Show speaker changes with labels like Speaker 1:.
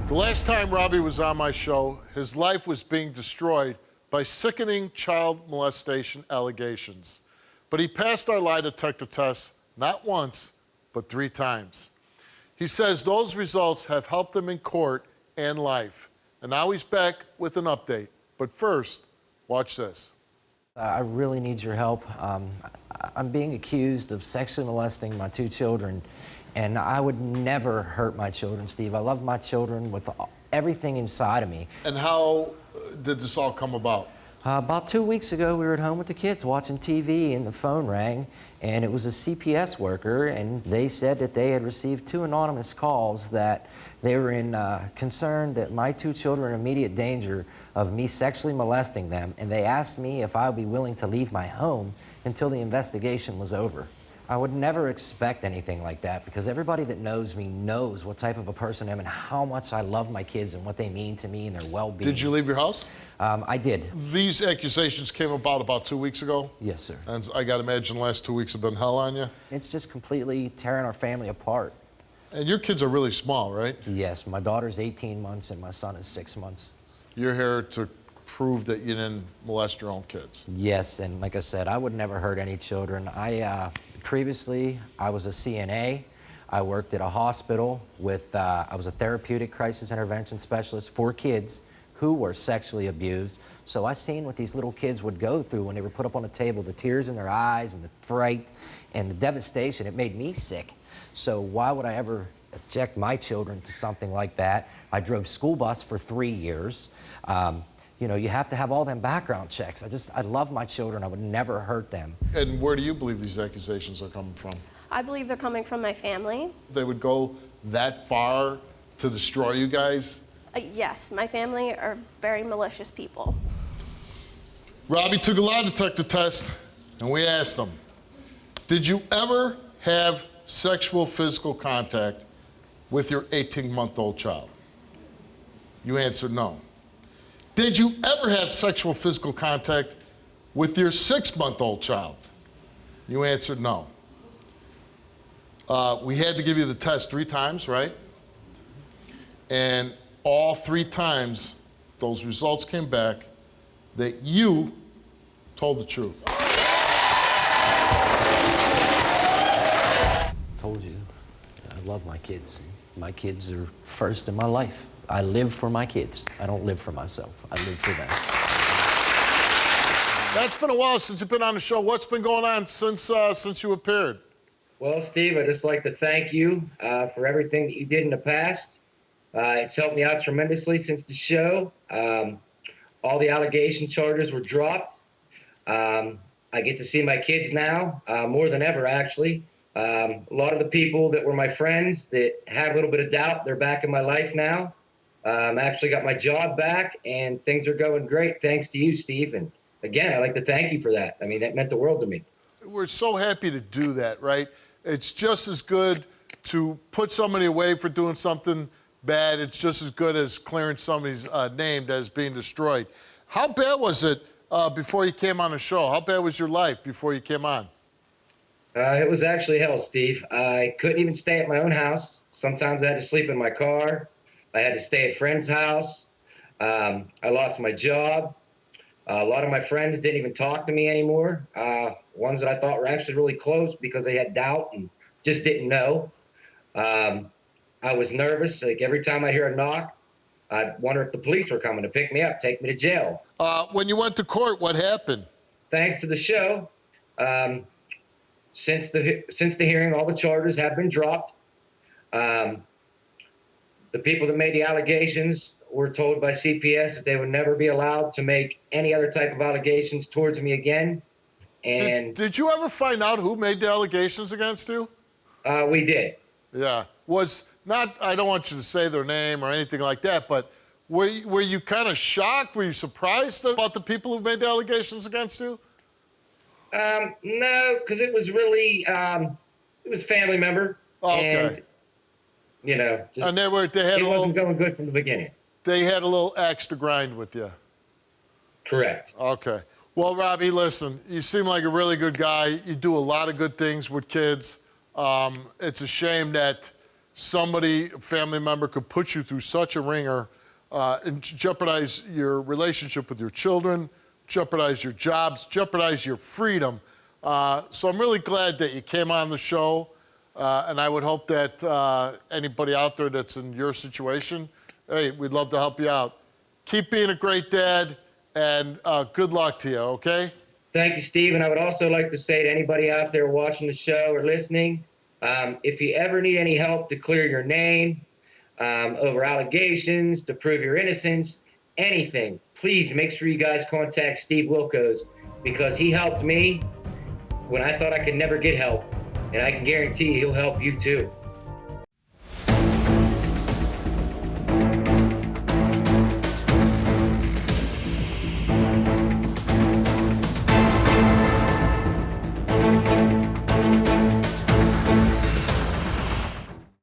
Speaker 1: The last time Robbie was on my show, his life was being destroyed by sickening child molestation allegations. But he passed our lie detector test not once, but 3 times. He says those results have helped him in court and life. And now he's back with an update. But first, watch this.
Speaker 2: I really need your help. I'm being accused of sexually molesting my 2 children, and I would never hurt my children, Steve. I love my children with everything inside of me.
Speaker 1: And how did this all come about?
Speaker 2: About 2 weeks ago, we were at home with the kids watching TV, and the phone rang, and it was a CPS worker, and they said that they had received 2 anonymous calls that they were concerned that my 2 children are in immediate danger of me sexually molesting them, and they asked me if I would be willing to leave my home until the investigation was over. I would never expect anything like that because everybody that knows me knows what type of a person I am and how much I love my kids and what they mean to me and their well-being.
Speaker 1: Did you leave your house?
Speaker 2: I did.
Speaker 1: These accusations came about 2 weeks ago?
Speaker 2: Yes, sir.
Speaker 1: And I got to imagine the last 2 weeks have been hell on you?
Speaker 2: It's just completely tearing our family apart.
Speaker 1: And your kids are really small, right?
Speaker 2: Yes, my daughter's 18 months and my son is 6 months.
Speaker 1: You're here to prove that you didn't molest your own kids?
Speaker 2: Yes, and like I said, I would never hurt any children. Previously, I was a CNA. I worked at a hospital with, I was a therapeutic crisis intervention specialist for kids who were sexually abused. So I seen what these little kids would go through when they were put up on a table, the tears in their eyes and the fright and the devastation. It made me sick. So why would I ever object my children to something like that? I drove school bus for 3 years. You know, you have to have all them background checks. I love my children. I would never hurt them.
Speaker 1: And where do you believe these accusations are coming from?
Speaker 3: I believe they're coming from my family.
Speaker 1: They would go that far to destroy you guys?
Speaker 3: Yes, my family are very malicious people.
Speaker 1: Robbie took a lie detector test, and we asked him, did you ever have sexual physical contact with your 18-month-old child? You answered no. Did you ever have sexual physical contact with your 6-month-old child? You answered no. We had to give you the test 3 times, right? And all 3 times, those results came back that you told the truth.
Speaker 2: Told you, I love my kids. My kids are first in my life. I live for my kids. I don't live for myself. I live for them.
Speaker 1: That's been a while since you've been on the show. What's been going on since you appeared?
Speaker 4: Well, Steve, I'd just like to thank you for everything that you did in the past. It's helped me out tremendously since the show. All the allegation charges were dropped. I get to see my kids now, more than ever, actually. A lot of the people that were my friends that had a little bit of doubt, they're back in my life now. Actually got my job back, and things are going great thanks to you, Steve. And again, I'd like to thank you for that. I mean, that meant the world to me.
Speaker 1: We're so happy to do that, right? It's just as good to put somebody away for doing something bad. It's just as good as clearing somebody's name as being destroyed. How bad was it before you came on the show? How bad was your life before you came on?
Speaker 4: It was actually hell, Steve. I couldn't even stay at my own house. Sometimes I had to sleep in my car. I had to stay at a friend's house. I lost my job. A lot of my friends didn't even talk to me anymore. Ones that I thought were actually really close because they had doubt and just didn't know. I was nervous. Like every time I hear a knock, I'd wonder if the police were coming to pick me up, take me to jail.
Speaker 1: When you went to court, what happened?
Speaker 4: Thanks to the show, since the hearing, all the charges have been dropped. The people that made the allegations were told by CPS that they would never be allowed to make any other type of allegations towards me again. And
Speaker 1: did you ever find out who made the allegations against you?
Speaker 4: We did.
Speaker 1: Yeah. Was not, I don't want you to say their name or anything like that, but were you kind of shocked? Were you surprised about the people who made the allegations against you?
Speaker 4: No, because it was really, it was family member.
Speaker 1: Oh, okay.
Speaker 4: And, you know, just,
Speaker 1: and they had
Speaker 4: it wasn't going good from the beginning.
Speaker 1: They had a little axe to grind with you.
Speaker 4: Correct.
Speaker 1: Okay. Well, Robbie, listen, you seem like a really good guy. You do a lot of good things with kids. It's a shame that somebody, a family member, could put you through such a ringer and jeopardize your relationship with your children, jeopardize your jobs, jeopardize your freedom. So I'm really glad that you came on the show, and I would hope that anybody out there that's in your situation, hey, we'd love to help you out. Keep being a great dad, and good luck to you, okay?
Speaker 4: Thank you, Steve. And I would also like to say to anybody out there watching the show or listening, if you ever need any help to clear your name over allegations, to prove your innocence, anything, please make sure you guys contact Steve Wilkos, because he helped me when I thought I could never get help. And I can guarantee he'll help you too.